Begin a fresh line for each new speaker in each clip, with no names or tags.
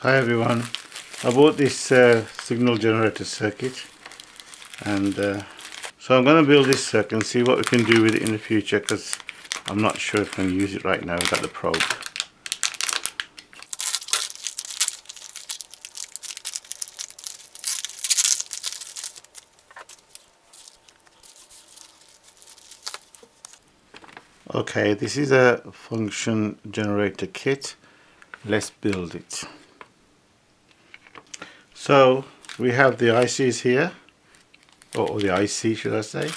Hi everyone, I bought this signal generator circuit, and so I'm going to build this circuit and see what we can do with it in the future, because I'm not sure if I can use it right now without the probe. Okay, this is a function generator kit. Let's build it. So we have the ICs here, or the IC should I say,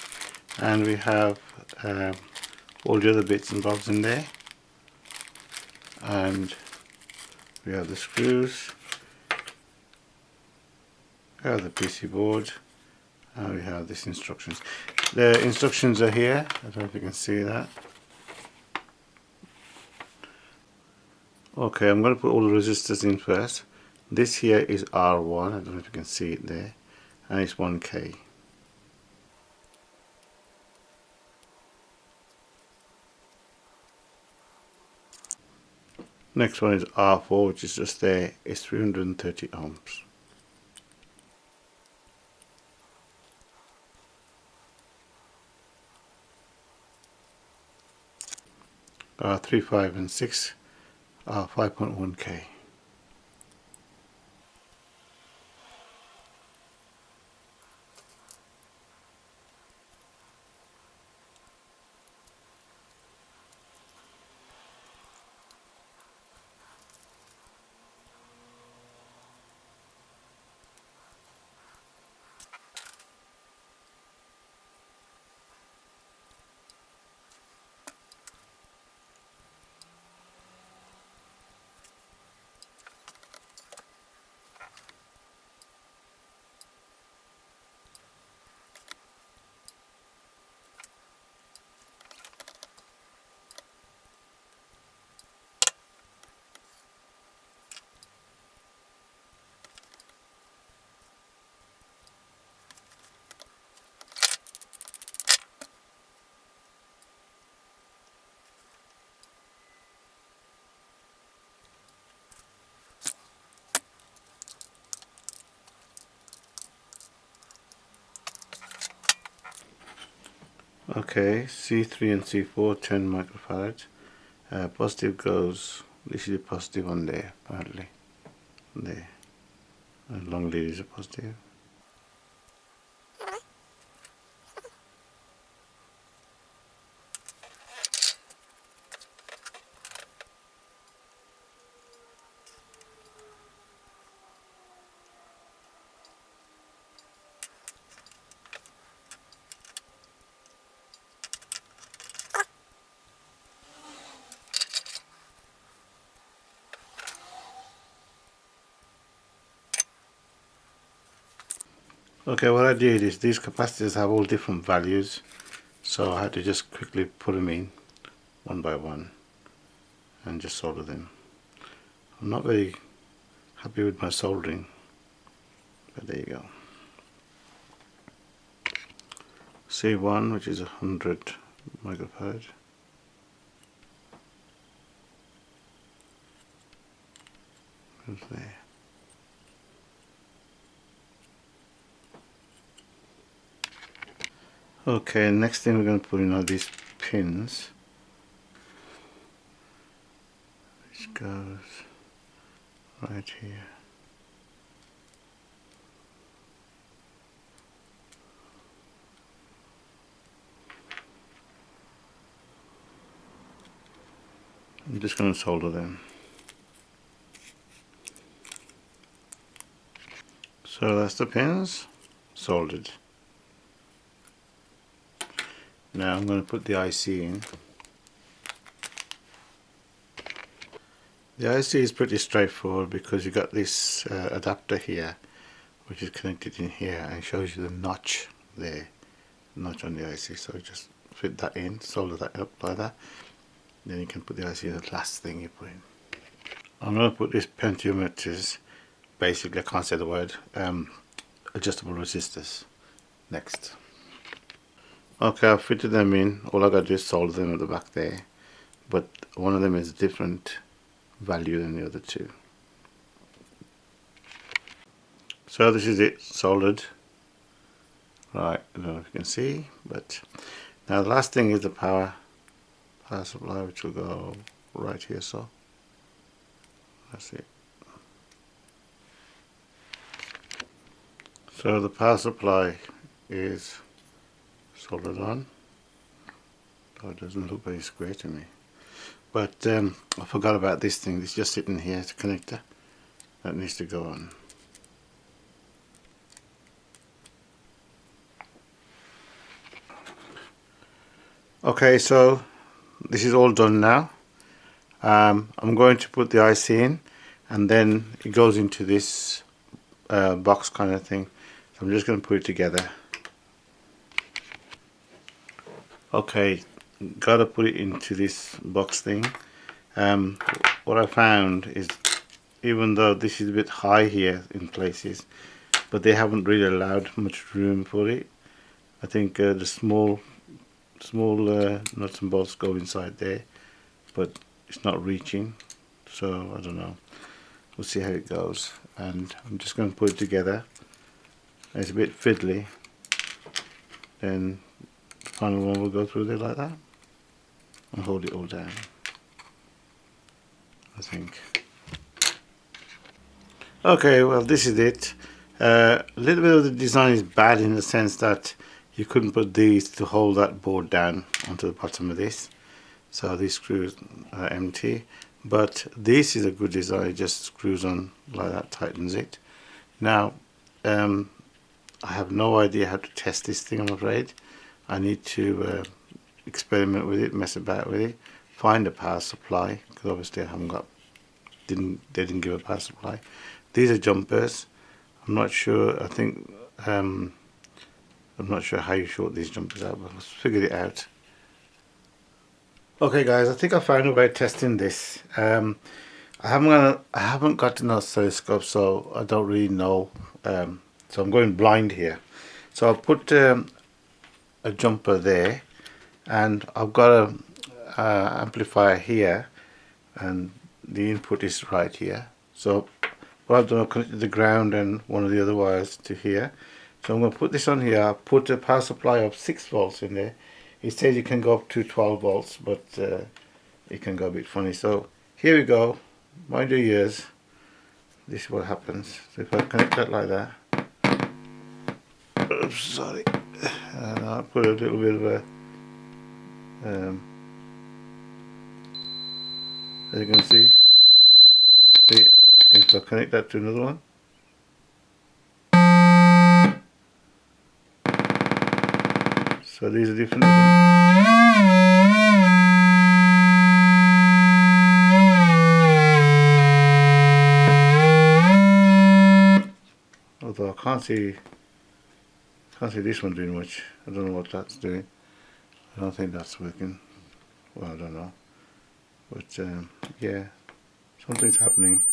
and we have all the other bits and bobs in there, and we have the screws, we have the PC board, and we have these instructions. The instructions are here. I don't know if you can see that. Okay, I'm going to put all the resistors in first. This here is R1, I don't know if you can see it there, and it's 1K. Next one is R4, which is just there, it's 330 ohms. R3, 5 and 6 are 5.1K. Okay, C3 and C4, 10 microfarad. Positive goes, this is a positive on there, apparently. There. And long lead is a positive. Okay, what I did is these capacitors have all different values, so I had to just quickly put them in one by one and just solder them. I'm not very happy with my soldering, but there you go. C1, which is 100 microfarad. Goes there. Okay, next thing we're going to put in are these pins, which goes right here. I'm just going to solder them. So that's the pins soldered. Now I'm going to put the IC in. The IC is pretty straightforward because you got this adapter here, which is connected in here, and shows you the notch there, notch on the IC. So just fit that in, solder that up like that. Then you can put the IC in the last thing you put in. I'm going to put this potentiometers, basically I can't say the word, adjustable resistors next. Okay, I've fitted them in. All I got to do is solder them at the back there, but one of them is a different value than the other two. So this is it, soldered. Right, I don't know if you can see, but now the last thing is the power supply, which will go right here. So that's it. So the power supply is soldered on. Oh, it doesn't look very square to me. But I forgot about this thing. It's just sitting here. It's a connector that needs to go on. Okay, so this is all done now. I'm going to put the IC in, and then it goes into this box kind of thing. So I'm just going to put it together. Okay, gotta put it into this box thing. What I found is, even though this is a bit high here in places, but they haven't really allowed much room for it. I think the small nuts and bolts go inside there, but it's not reaching, so I don't know. We'll see how it goes, and I'm just going to put it together. It's a bit fiddly, then the final one will go through there like that and hold it all down, I think. Okay, well, this is it. A little bit of the design is bad in the sense that you couldn't put these to hold that board down onto the bottom of this, so these screws are empty. But this is a good design. It just screws on like that, tightens it. Now I have no idea how to test this thing, I'm afraid. I need to experiment with it, mess about with it, find a power supply, because obviously I haven't got, they didn't give a power supply. These are jumpers. I'm not sure, I think I'm not sure how you sort these jumpers out, but let's figure it out. Okay guys, I think I found a way of testing this. I haven't got an oscilloscope, so I don't really know. So I'm going blind here. So I'll put a jumper there, and I've got a amplifier here, and the input is right here. So what I've done, I've connected the ground and one of the other wires to here. So I'm going to put this on here. I'll put a power supply of 6 volts in there. It says you can go up to 12 volts, but it can go a bit funny. So here we go. Mind your ears. This is what happens. So if I connect that like that. Oops, sorry. And I'll put a little bit of a as you can see, if I connect that to another one, so these are different. Although I can't see this one doing much. I don't know what that's doing. I don't think that's working. Well, I don't know. But yeah, something's happening.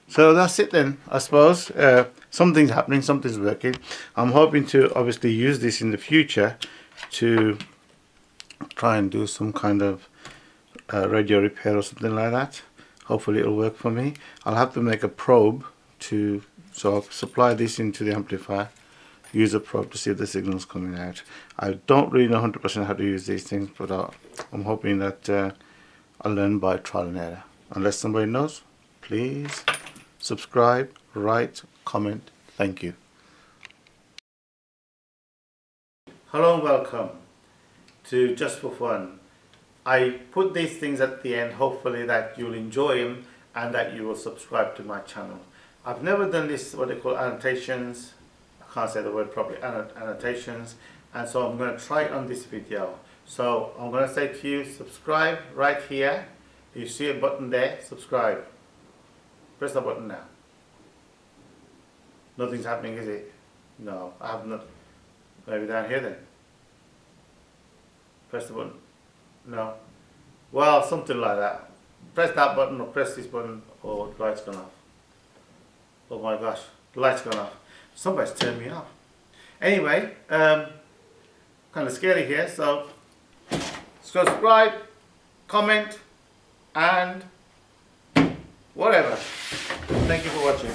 So that's it then, I suppose. Something's happening, something's working. I'm hoping to obviously use this in the future to try and do some kind of radio repair or something like that. Hopefully it'll work for me. I'll have to make a probe so I'll supply this into the amplifier, use a probe to see if the signal's coming out. I don't really know 100% how to use these things, but I'm hoping that I'll learn by trial and error. Unless somebody knows, please subscribe, write, comment. Thank you. Hello and welcome to Just for Fun. I put these things at the end, hopefully that you'll enjoy them and that you will subscribe to my channel. I've never done this, what they call annotations. I can't say the word properly, annotations. And so I'm going to try it on this video. So I'm going to say to you, subscribe right here. You see a button there, subscribe. Press the button now. Nothing's happening, is it? No, I have not. Maybe down here then. Press the button. No. Well, something like that. Press that button or press this button or the light's gone off. Oh my gosh, the light's gone off. Somebody's turned me off. Anyway, kind of scary here, so subscribe, comment, and whatever. Thank you for watching.